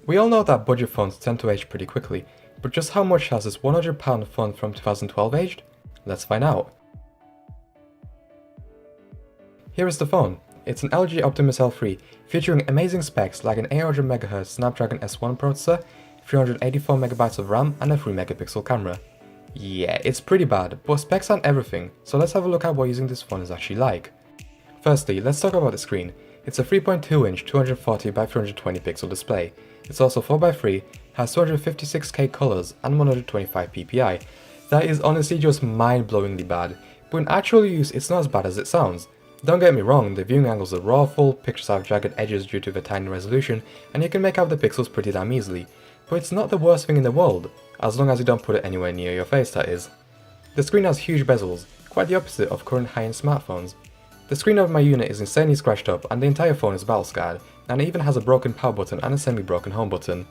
We all know that budget phones tend to age pretty quickly, but just how much has this £100 phone from 2012 aged? Let's find out. Here is the phone. It's an LG Optimus L3 featuring amazing specs like an 800MHz Snapdragon S1 processor, 384MB of RAM and a 3MP camera. Yeah, it's pretty bad, but specs aren't everything, so let's have a look at what using this phone is actually like. Firstly, let's talk about the screen. It's a 3.2-inch 240x320 display. It's also 4x3, has 256K colors and 125 ppi. That is honestly just mind-blowingly bad, but in actual use it's not as bad as it sounds. Don't get me wrong, the viewing angles are awful, pictures have jagged edges due to the tiny resolution, and you can make out the pixels pretty damn easily. But it's not the worst thing in the world, as long as you don't put it anywhere near your face, that is. The screen has huge bezels, quite the opposite of current high-end smartphones. The screen of my unit is insanely scratched up and the entire phone is battle scarred, and it even has a broken power button and a semi-broken home button.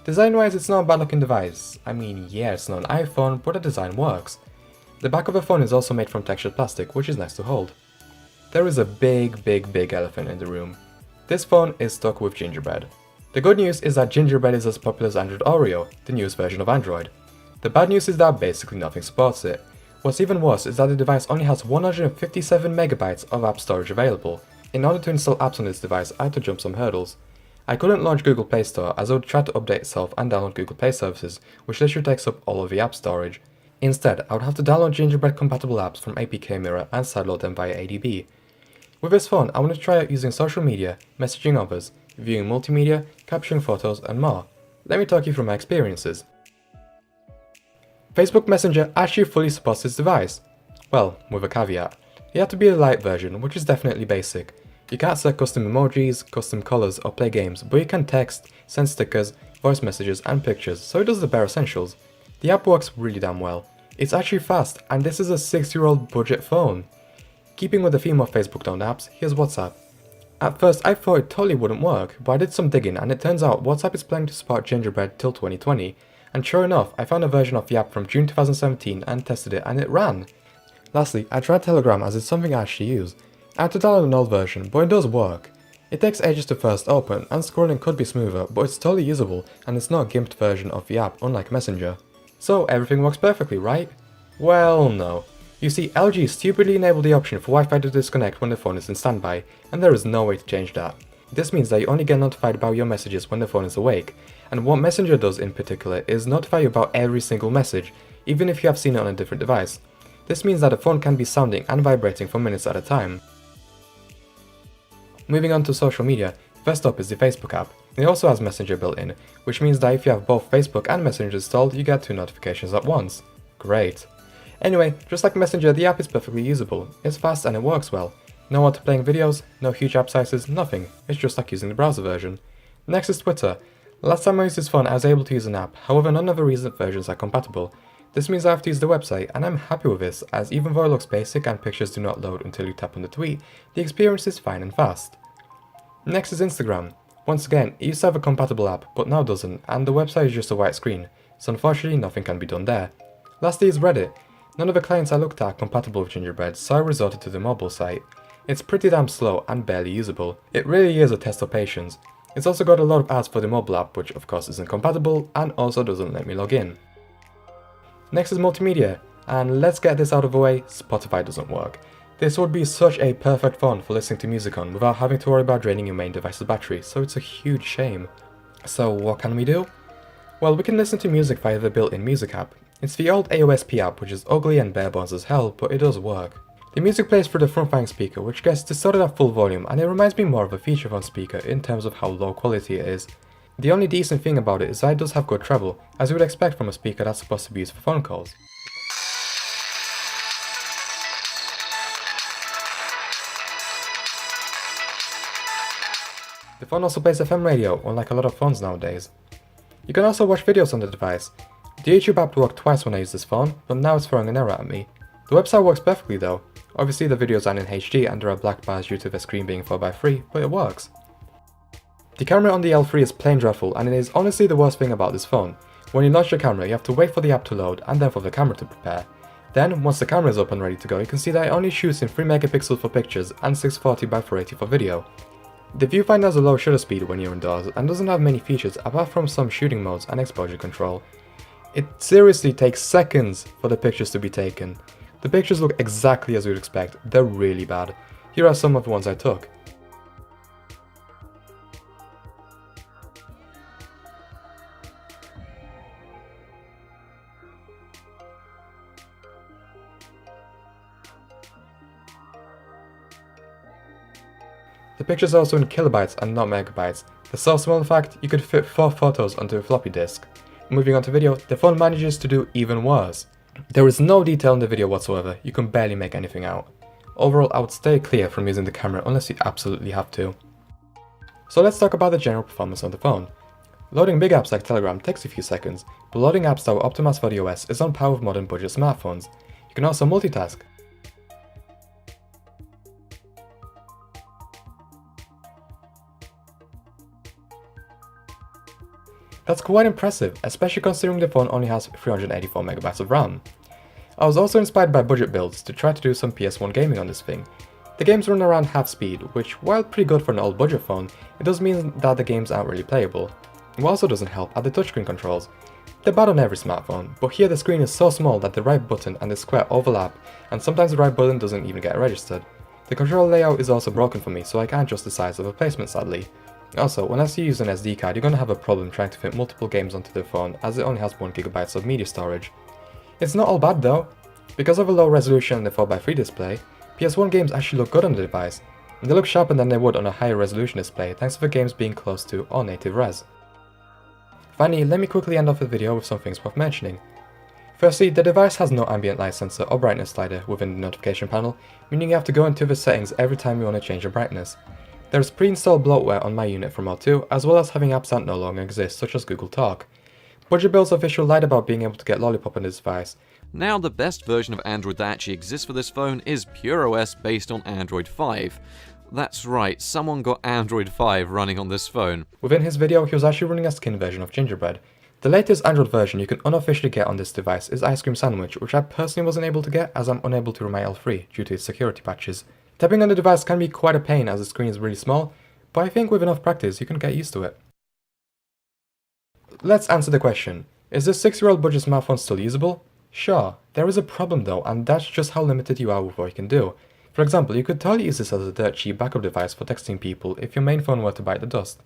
Design-wise, it's not a bad looking device. I mean, yeah, it's not an iPhone, but the design works. The back of the phone is also made from textured plastic, which is nice to hold. There is a big elephant in the room. This phone is stuck with Gingerbread. The good news is that Gingerbread is as popular as Android Oreo, the newest version of Android. The bad news is that basically nothing supports it. What's even worse is that the device only has 157MB of app storage available. In order to install apps on this device, I had to jump some hurdles. I couldn't launch Google Play Store as it would try to update itself and download Google Play services, which literally takes up all of the app storage. Instead, I would have to download Gingerbread compatible apps from APK Mirror and sideload them via ADB. With this phone, I want to try out using social media, messaging others, viewing multimedia, capturing photos and more. Let me talk you through my experiences. Facebook Messenger actually fully supports this device. Well, with a caveat. You have to be the light version, which is definitely basic. You can't set custom emojis, custom colors or play games, but you can text, send stickers, voice messages and pictures, so it does the bare essentials. The app works really damn well. It's actually fast, and this is a 6-year-old budget phone. Keeping with the theme of Facebook owned apps, here's WhatsApp. At first I thought it totally wouldn't work, but I did some digging and it turns out WhatsApp is planning to support Gingerbread till 2020, and sure enough I found a version of the app from June 2017 and tested it and it ran. Lastly, I tried Telegram as it's something I actually use. I had to download an old version, but it does work. It takes ages to first open and scrolling could be smoother, but it's totally usable and it's not a gimped version of the app unlike Messenger. So everything works perfectly, right? Well, no. You see, LG stupidly enabled the option for Wi-Fi to disconnect when the phone is in standby, and there is no way to change that. This means that you only get notified about your messages when the phone is awake, and what Messenger does in particular is notify you about every single message, even if you have seen it on a different device. This means that the phone can be sounding and vibrating for minutes at a time. Moving on to social media, first up is the Facebook app. It also has Messenger built in, which means that if you have both Facebook and Messenger installed, you get 2 notifications at once. Great. Anyway, just like Messenger, the app is perfectly usable. It's fast and it works well. No auto-playing videos, no huge app sizes, nothing. It's just like using the browser version. Next is Twitter. Last time I used this phone I was able to use an app, however none of the recent versions are compatible. This means I have to use the website, and I'm happy with this, as even though it looks basic and pictures do not load until you tap on the tweet, the experience is fine and fast. Next is Instagram. Once again, it used to have a compatible app, but now doesn't, and the website is just a white screen, so unfortunately nothing can be done there. Lastly is Reddit. None of the clients I looked at are compatible with Gingerbread, so I resorted to the mobile site. It's pretty damn slow and barely usable. It really is a test of patience. It's also got a lot of ads for the mobile app, which of course isn't compatible and also doesn't let me log in. Next is multimedia, and let's get this out of the way, Spotify doesn't work. This would be such a perfect phone for listening to music on without having to worry about draining your main device's battery, so it's a huge shame. So what can we do? Well, we can listen to music via the built-in music app. It's the old AOSP app, which is ugly and bare bones as hell, but it does work. The music plays through the front-facing speaker, which gets distorted at full volume, and it reminds me more of a feature phone speaker in terms of how low quality it is. The only decent thing about it is that it does have good treble, as you would expect from a speaker that's supposed to be used for phone calls. The phone also plays FM radio, unlike a lot of phones nowadays. You can also watch videos on the device. The YouTube app worked twice when I used this phone, but now it's throwing an error at me. The website works perfectly though. Obviously the videos aren't in HD and there are black bars due to the screen being 4x3, but it works. The camera on the L3 is plain dreadful, and it is honestly the worst thing about this phone. When you launch the camera, you have to wait for the app to load and then for the camera to prepare. Then, once the camera is up and ready to go, you can see that it only shoots in 3MP for pictures and 640x480 for video. The viewfinder has a low shutter speed when you're indoors and doesn't have many features apart from some shooting modes and exposure control. It seriously takes seconds for the pictures to be taken. The pictures look exactly as you'd expect, they're really bad. Here are some of the ones I took. The picture's also in kilobytes and not megabytes. They're so small in fact, you could fit 4 photos onto a floppy disk. Moving on to video, the phone manages to do even worse. There is no detail in the video whatsoever, you can barely make anything out. Overall, I would stay clear from using the camera unless you absolutely have to. So let's talk about the general performance of the phone. Loading big apps like Telegram takes a few seconds, but loading apps that were optimized for the OS is on par with modern budget smartphones. You can also multitask. That's quite impressive, especially considering the phone only has 384 MB of RAM. I was also inspired by budget builds to try to do some PS1 gaming on this thing. The games run around half speed, which while pretty good for an old budget phone, it does mean that the games aren't really playable. What also doesn't help are the touchscreen controls. They're bad on every smartphone, but here the screen is so small that the right button and the square overlap, and sometimes the right button doesn't even get registered. The control layout is also broken for me, so I can't adjust the size of a placement sadly. Also, unless you use an SD card, you're going to have a problem trying to fit multiple games onto the phone as it only has 1GB of media storage. It's not all bad though. Because of a low resolution and the 4x3 display, PS1 games actually look good on the device, and they look sharper than they would on a higher resolution display thanks to the games being close to or native res. Finally, let me quickly end off the video with some things worth mentioning. Firstly, the device has no ambient light sensor or brightness slider within the notification panel, meaning you have to go into the settings every time you want to change the brightness. There is pre-installed bloatware on my unit from L2, as well as having apps that no longer exist, such as Google Talk. Budget Build's official lied about being able to get Lollipop on this device. Now, the best version of Android that actually exists for this phone is Pure OS based on Android 5. That's right, someone got Android 5 running on this phone. Within his video, he was actually running a skin version of Gingerbread. The latest Android version you can unofficially get on this device is Ice Cream Sandwich, which I personally wasn't able to get as I'm unable to run my L3 due to its security patches. Tapping on the device can be quite a pain as the screen is really small, but I think with enough practice you can get used to it. Let's answer the question, is this 6-year-old budget smartphone still usable? Sure, there is a problem though, and that's just how limited you are with what you can do. For example, you could totally use this as a dirt cheap backup device for texting people if your main phone were to bite the dust,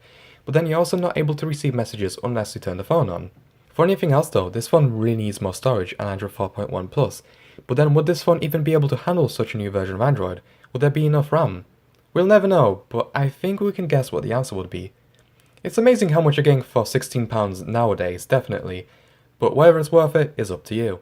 but then you're also not able to receive messages unless you turn the phone on. For anything else though, this phone really needs more storage and Android 4.1 Plus, but then would this phone even be able to handle such a new version of Android? Would there be enough RAM? We'll never know, but I think we can guess what the answer would be. It's amazing how much you're getting for £16 nowadays, definitely, but whether it's worth it is up to you.